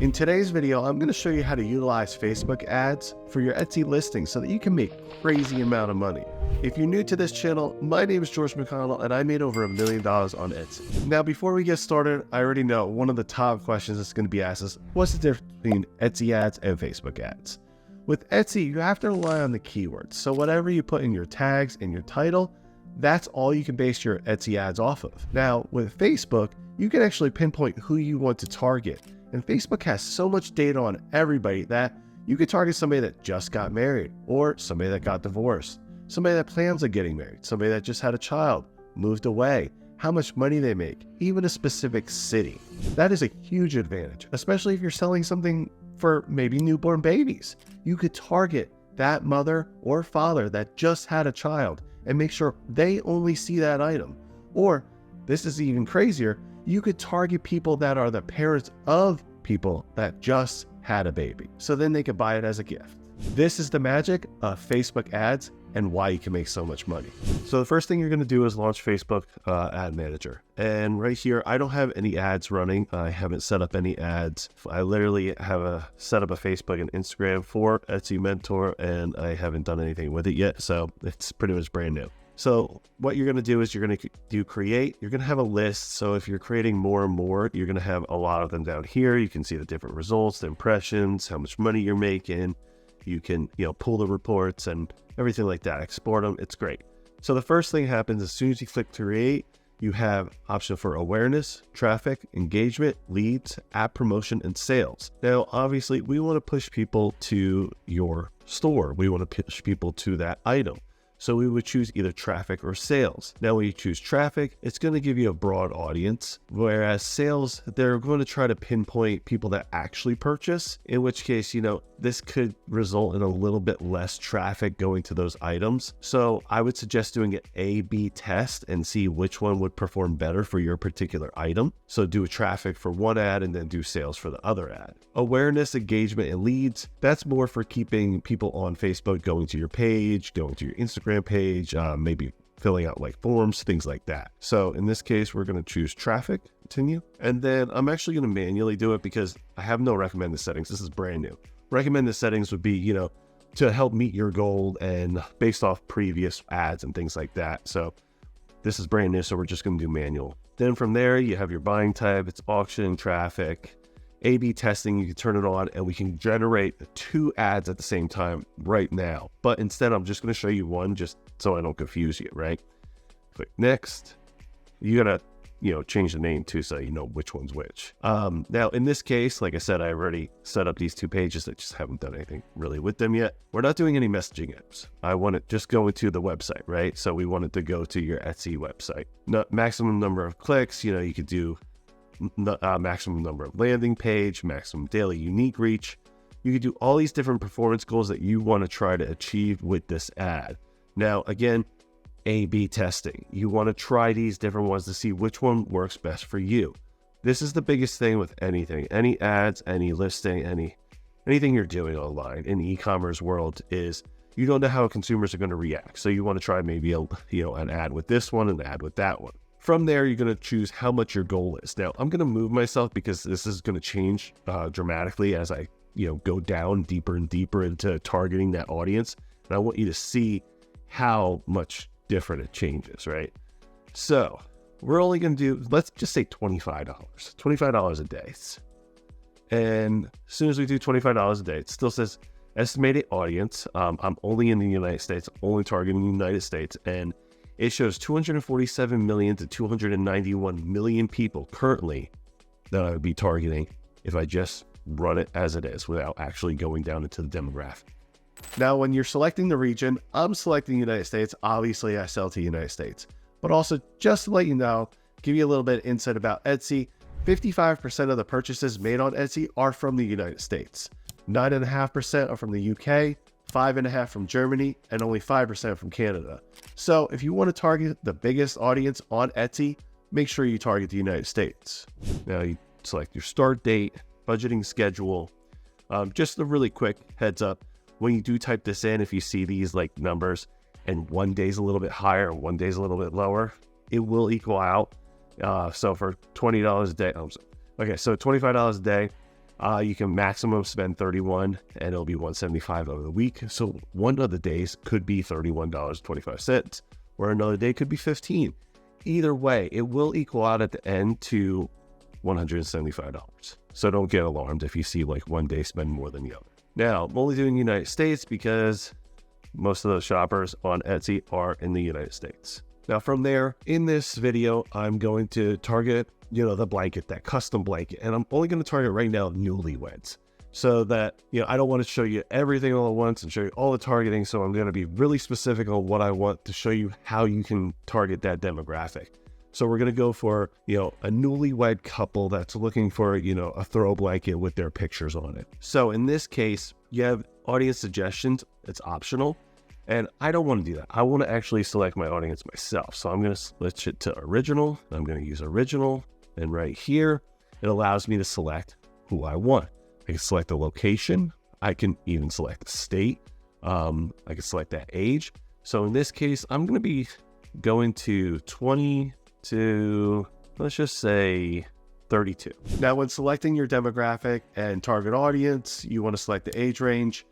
In today's video, I'm going to show you how to utilize Facebook ads for your Etsy listing so that you can make a crazy amount of money. If you're new to this channel, my name is George McConnell and I made over $1 million on Etsy. Now, before we get started, I already know one of the top questions that's going to be asked is, what's the difference between Etsy ads and Facebook ads? With Etsy, you have to rely on the keywords. So whatever you put in your tags and your title, that's all you can base your Etsy ads off of. Now, with Facebook, you can actually pinpoint who you want to target. And Facebook has so much data on everybody that you could target somebody that just got married, or somebody that got divorced, somebody that plans on getting married, somebody that just had a child, moved away, how much money they make, even a specific city. That is a huge advantage, especially if you're selling something for maybe newborn babies. You could target that mother or father that just had a child and make sure they only see that item. Or, this is even crazier, you could target people that are the parents of people that just had a baby, so then they could buy it as a gift. This is the magic of Facebook ads and why you can make so much money. So the first thing you're going to do is launch Facebook Ad Manager. And right here, I don't have any ads running. I haven't set up any ads. I literally have set up a Facebook and Instagram for Etsy Mentor, and I haven't done anything with it yet. So it's pretty much brand new. So what you're going to do is you're going to do create. You're going to have a list. So if you're creating more and more, you're going to have a lot of them down here. You can see the different results, the impressions, how much money you're making. You can, pull the reports and everything like that. Export them. It's great. So the first thing happens as soon as you click create, you have option for awareness, traffic, engagement, leads, app promotion, and sales. Now, obviously, we want to push people to your store. We want to push people to that item. So we would choose either traffic or sales. Now, when you choose traffic, it's going to give you a broad audience, whereas sales, they're going to try to pinpoint people that actually purchase, in which case, this could result in a little bit less traffic going to those items. So I would suggest doing an A/B test and see which one would perform better for your particular item. So do a traffic for one ad and then do sales for the other ad. Awareness, engagement, and leads, that's more for keeping people on Facebook going to your page, going to your Instagram page, maybe filling out like forms, things like that. So in this case, we're going to choose traffic, continue. And then I'm actually going to manually do it because I have no recommended settings. This is brand new. Recommended settings would be, to help meet your goal and based off previous ads and things like that. So this is brand new, so we're just going to do manual. Then from there, you have your buying type, it's auction, traffic, A/B testing, you can turn it on and we can generate 2 ads at the same time right now. But instead, I'm just going to show you one just so I don't confuse you, right? Click next. You got to, change the name too so you know which one's which. Now, in this case, like I said, I already set up these 2 pages. I just haven't done anything really with them yet. We're not doing any messaging apps. I want to just go into the website, right? So we wanted to go to your Etsy website. Maximum number of clicks, you could do maximum number of landing page, maximum daily unique reach. You could do all these different performance goals that you want to try to achieve with this ad. Now, again, A/B testing. You want to try these different ones to see which one works best for you. This is the biggest thing with anything, any ads, any listing, anything you're doing online in the e-commerce world is you don't know how consumers are going to react. So you want to try maybe an ad with this one, an ad with that one. From there, you're going to choose how much your goal is. Now, I'm going to move myself because this is going to change dramatically as I, go down deeper and deeper into targeting that audience. And I want you to see how much different it changes, right? So we're only going to do, let's just say $25 a day. And as soon as we do $25 a day, it still says estimated audience. I'm only in the United States, only targeting the United States. And it shows 247 million to 291 million people currently that I would be targeting if I just run it as it is without actually going down into the demographic. Now, when you're selecting the region, I'm selecting the United States. Obviously, I sell to the United States. But also, just to let you know, give you a little bit of insight about Etsy, 55% of the purchases made on Etsy are from the United States. 9.5% are from the UK, 5.5% from Germany, and only 5% from Canada. So if you want to target the biggest audience on Etsy, make sure you target the United States. Now you select your start date, budgeting schedule. Just a really quick heads up, when you do type this in, if you see these like numbers and one day's a little bit higher and one day's a little bit lower, it will equal out. So for $20 a day, so $25 a day, You can maximum spend $31 and it'll be $175 over the week. So one of the days could be $31.25 or another day could be $15. Either way, it will equal out at the end to $175. So don't get alarmed if you see like one day spend more than the other. Now, I'm only doing the United States because most of those shoppers on Etsy are in the United States. Now from there, in this video, I'm going to target, the blanket, that custom blanket. And I'm only going to target right now newlyweds. So that, I don't want to show you everything all at once and show you all the targeting. So I'm going to be really specific on what I want to show you how you can target that demographic. So we're going to go for, a newlywed couple that's looking for, a throw blanket with their pictures on it. So in this case, you have audience suggestions. It's optional. And I don't want to do that. I want to actually select my audience myself. So I'm going to switch it to original. I'm going to use original. And right here, it allows me to select who I want. I can select the location. I can even select the state. I can select that age. So in this case, I'm going to be going to 20 to, let's just say 32. Now, when selecting your demographic and target audience, you want to select the age range.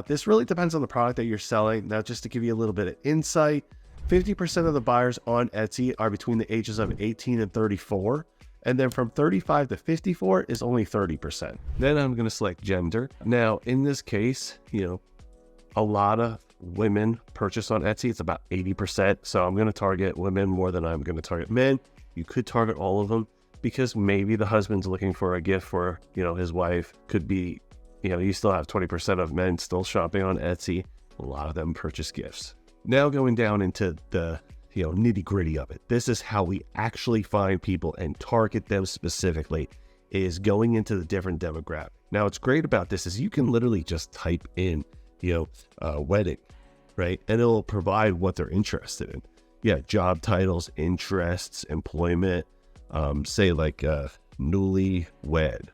This really depends on the product that you're selling. Now, just to give you a little bit of insight, 50% of the buyers on Etsy are between the ages of 18 and 34. And then from 35 to 54 is only 30%. Then I'm going to select gender. Now, in this case, a lot of women purchase on Etsy. It's about 80%. So I'm going to target women more than I'm going to target men. You could target all of them because maybe the husband's looking for a gift for, his wife. Could be, you still have 20% of men still shopping on Etsy. A lot of them purchase gifts. Now going down into the nitty gritty of it. This is how we actually find people and target them specifically, is going into the different demographic. Now, what's great about this is you can literally just type in, wedding, right? And it'll provide what they're interested in. Yeah, job titles, interests, employment, say like newlywed,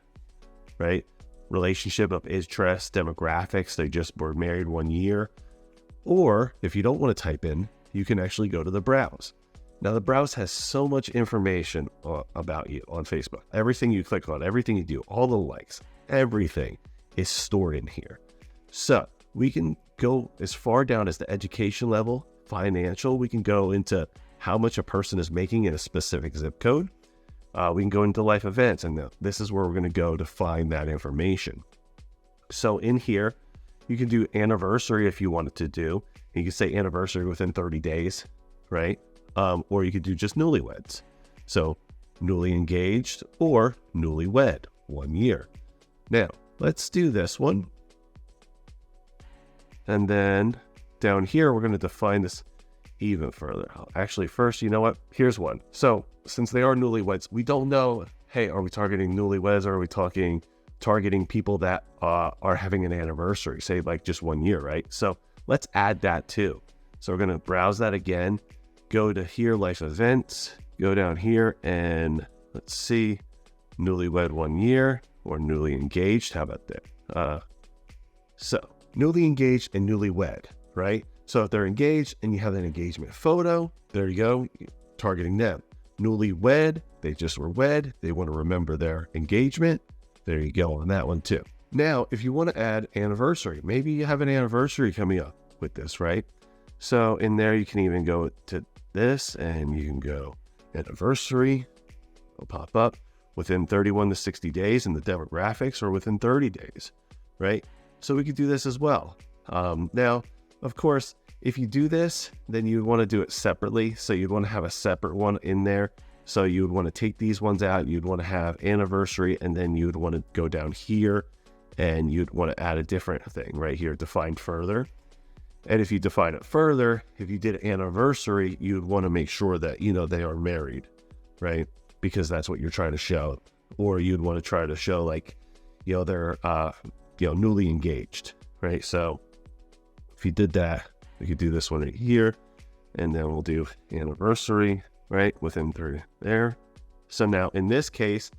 right? Relationship of interest, demographics, they just were married 1 year. Or if you don't want to type in, you can actually go to the browse. Now the browse has so much information about you on Facebook. Everything you click on, everything you do, all the likes, everything is stored in here. So we can go as far down as the education level, financial. We can go into how much a person is making in a specific zip code. We can go into life events, and this is where we're going to go to find that information. So in here, you can do anniversary if you wanted to do. You can say anniversary within 30 days, right? Or you could do just newlyweds. So newly engaged or newlywed, 1 year. Now, let's do this one. And then down here, we're going to define this even further. Actually, first, you know what? Here's one. So since they are newlyweds, we don't know, hey, are we targeting newlyweds or are we targeting people that are having an anniversary, say like just 1 year, right? So let's add that too. So we're going to browse that again, go to here, life events, go down here and let's see, newlywed 1 year or newly engaged. How about that? So newly engaged and newlywed, right? So if they're engaged and you have an engagement photo, there you go, targeting them. Newlywed, they just were wed, they want to remember their engagement. There you go on that one too. Now, if you want to add anniversary, maybe you have an anniversary coming up with this, right? So in there, you can even go to this and you can go anniversary, it'll pop up within 31 to 60 days in the demographics or within 30 days, right? So we could do this as well. Now, of course, if you do this, then you would want to do it separately. So you'd want to have a separate one in there. So you would want to take these ones out. You'd want to have anniversary, and then you'd want to go down here and you'd want to add a different thing right here, define further. And if you define it further, if you did anniversary, you'd want to make sure that, they are married, right? Because that's what you're trying to show. Or you'd want to try to show like, they're, newly engaged, right? So if you did that, we could do this one right here, and then we'll do anniversary, right? Within 30 there. So now in this case,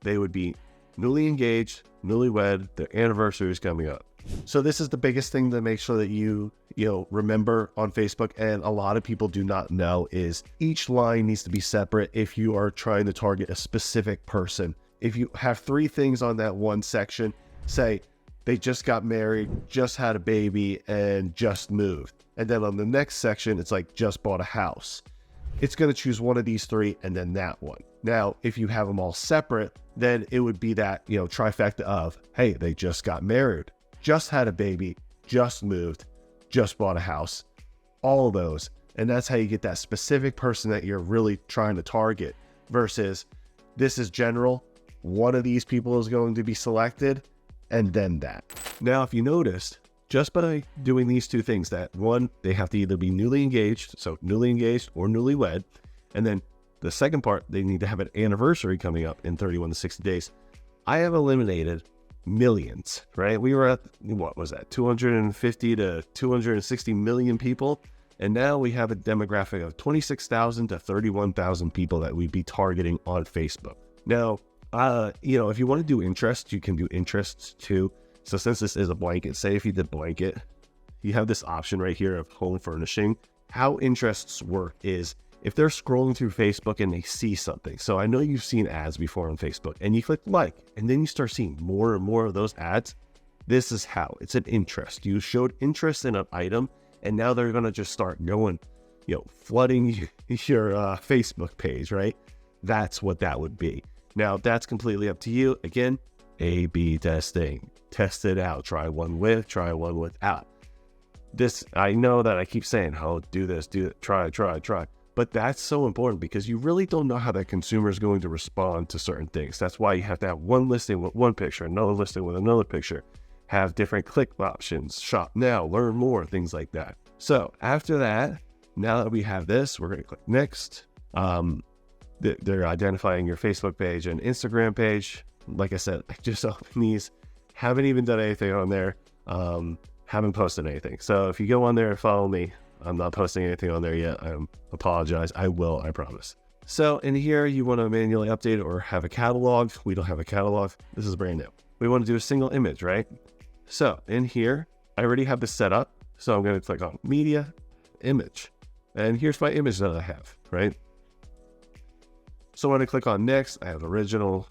they would be newly engaged, newlywed, their anniversary is coming up. So this is the biggest thing to make sure that you remember on Facebook, and a lot of people do not know, is each line needs to be separate if you are trying to target a specific person if you have 3 things on that one section, say they just got married, just had a baby, and just moved. And then on the next section, it's like just bought a house. It's going to choose one of these 3 and then that one. Now, if you have them all separate, then it would be that, trifecta of, hey, they just got married, just had a baby, just moved, just bought a house, all of those. And that's how you get that specific person that you're really trying to target versus this is general. One of these people is going to be selected and then that. Now, if you noticed, just by doing these 2 things, that one, they have to either be newly engaged, so newly engaged or newlywed. And then the second part, they need to have an anniversary coming up in 31 to 60 days. I have eliminated millions, right? We were at, what was that? 250 to 260 million people. And now we have a demographic of 26,000 to 31,000 people that we'd be targeting on Facebook. Now, if you want to do interests, you can do interests too. So since this is a blanket, say if you did blanket, you have this option right here of home furnishing. How interests work is if they're scrolling through Facebook and they see something. So I know you've seen ads before on Facebook and you click like, and then you start seeing more and more of those ads. This is how it's an interest. You showed interest in an item and now they're going to just start going, flooding your Facebook page, right? That's what that would be. Now that's completely up to you. Again, A/B testing. Test it out. Try one with, try one without. This, I know that I keep saying, oh, do this, do it, try. But that's so important because you really don't know how that consumer is going to respond to certain things. That's why you have to have one listing with one picture, another listing with another picture, have different click options, shop now, learn more, things like that. So after that, now that we have this, we're going to click next. They're identifying your Facebook page and Instagram page. Like I said, I just opened these. Haven't even done anything on there. Haven't posted anything. So if you go on there and follow me, I'm not posting anything on there yet. I apologize. I will, I promise. So in here, you want to manually update or have a catalog. We don't have a catalog. This is brand new. We want to do a single image, right? So in here, I already have this set up. So I'm going to click on media, image. And here's my image that I have, right? So when I click on next, I have original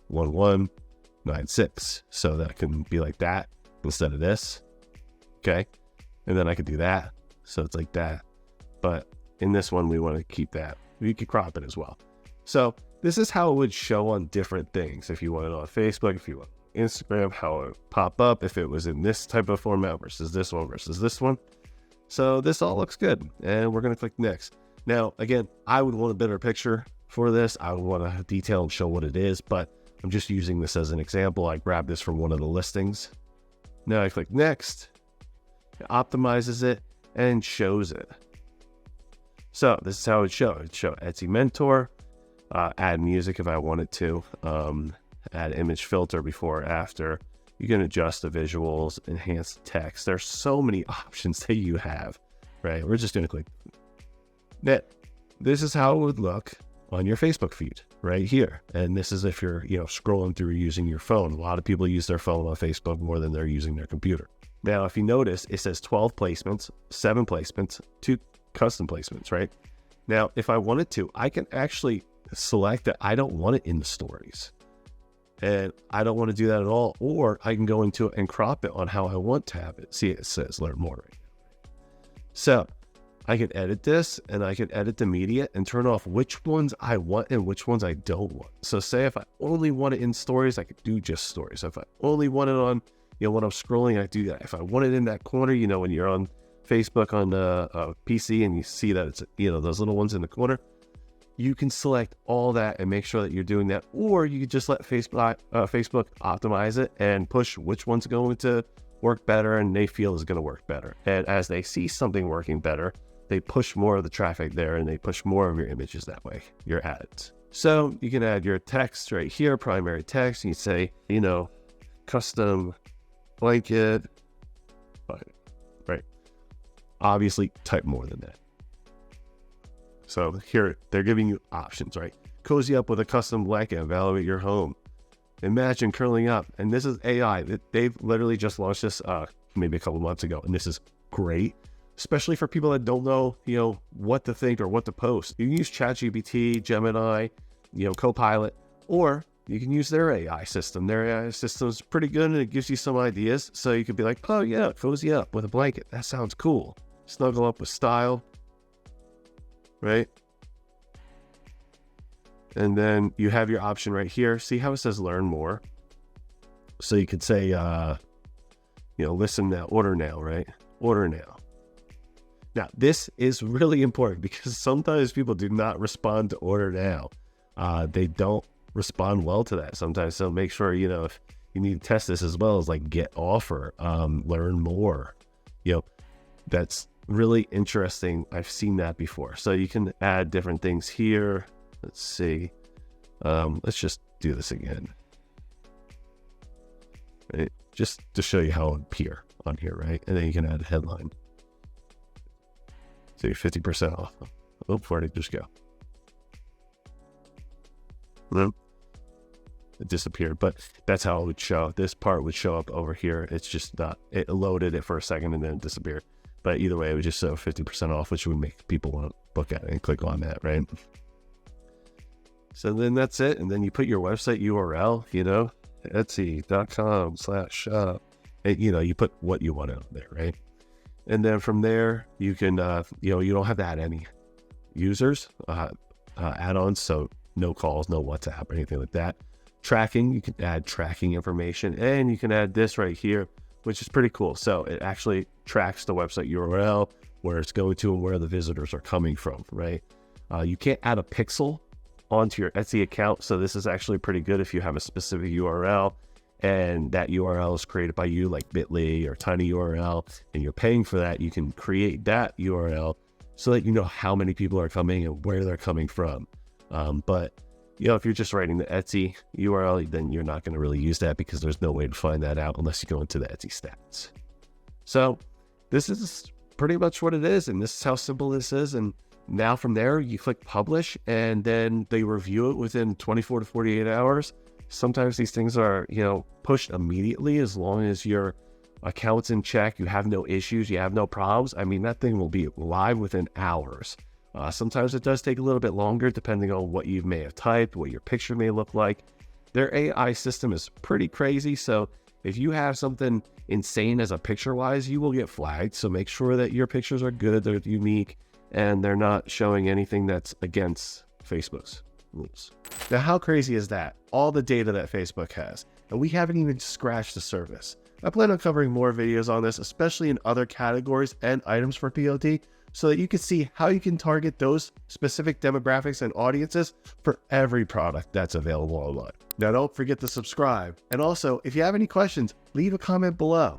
1196. So that can be like that instead of this. Okay. And then I could do that. So it's like that. But in this one, we want to keep that. You could crop it as well. So this is how it would show on different things. If you want it on Facebook, if you want Instagram, how it would pop up, if it was in this type of format versus this one versus this one. So this all looks good. And we're going to click next. Now, again, I would want a better picture for this. I would want to detail and show what it is, but I'm just using this as an example. I grabbed this from one of the listings. Now I click next. It optimizes it and shows it. So this is how it show. It show Etsy Mentor, add music if I wanted to, add image filter before or after. You can adjust the visuals, enhance text. There's so many options that you have, right? We're just going to click. This is how it would look on your Facebook feed right here. And this is if you're, scrolling through using your phone. A lot of people use their phone on Facebook more than they're using their computer. Now, if you notice, it says 12 placements, 7 placements, 2 custom placements, right? Now, if I wanted to, I can actually select that I don't want it in the stories. And I don't want to do that at all. Or I can go into it and crop it on how I want to have it. See, it says learn more right now. So I can edit this and I can edit the media and turn off which ones I want and which ones I don't want. So say if I only want it in stories, I could do just stories. So if I only want it on, when I'm scrolling, I do that. If I want it in that corner, when you're on Facebook on a PC and you see that it's, those little ones in the corner, you can select all that and make sure that you're doing that. Or you could just let Facebook optimize it and push which one's going to work better and they feel is going to work better. And as they see something working better, they push more of the traffic there and they push more of your images that way, your ads. So you can add your text right here, primary text. And you say, custom blanket, right? Obviously type more than that. So here they're giving you options, right? Cozy up with a custom blanket, evaluate your home. Imagine curling up. And this is AI. They've literally just launched this maybe a couple months ago. And this is great, especially for people that don't know, what to think or what to post. You can use ChatGPT, Gemini, Copilot, or You can use their AI system. Their AI system is pretty good, and it gives you some ideas. So you could be like, oh yeah, cozy up with a blanket. That sounds cool. Snuggle up with style, right? And then you have your option right here. See how it says learn more? So you could say, listen now, order now, right? Order now. Now, this is really important because sometimes people do not respond to order now. They don't respond well to that sometimes. So make sure, if you need to test this as well as like get offer, learn more, that's really interesting. I've seen that before. So you can add different things here. Let's see. Let's just do this again. Right? Just to show you how it would appear on here, right? And then you can add a headline. So you're 50% off. Oh, where'd it just go? It disappeared, but that's how it would show. This part would show up over here. It's just not, it loaded it for a second and then it disappeared. But either way, it would just show 50% off, which would make people want to book at it and click on that, right? So then that's it. And then you put your website URL, Etsy.com/shop. And, you put what you want out there, right? And then from there, you can, you don't have to add any users, add-ons. So no calls, no WhatsApp, or anything like that. Tracking, you can add tracking information, and you can add this right here, which is pretty cool. So it actually tracks the website URL, where it's going to and where the visitors are coming from, right? You can't add a pixel onto your Etsy account. So this is actually pretty good if you have a specific URL and that URL is created by you, like Bitly or tinyURL, and you're paying for that. You can create that URL so that you know how many people are coming and where they're coming from. But if you're just writing the Etsy URL, then you're not going to really use that because there's no way to find that out unless you go into the Etsy stats. So this is pretty much what it is. And this is how simple this is. And now from there, you click publish and then they review it within 24 to 48 hours. Sometimes these things are, pushed immediately as long as your account's in check, you have no issues, you have no problems. I mean, that thing will be live within hours. Sometimes it does take a little bit longer depending on what you may have typed, what your picture may look like. Their AI system is pretty crazy. So if you have something insane as a picture-wise, you will get flagged. So make sure that your pictures are good, they're unique, and they're not showing anything that's against Facebook's rules. Now, how crazy is that? All the data that Facebook has, and we haven't even scratched the surface. I plan on covering more videos on this, especially in other categories and items for PLD, so that you can see how you can target those specific demographics and audiences for every product that's available online. Now, don't forget to subscribe. And also, if you have any questions, leave a comment below.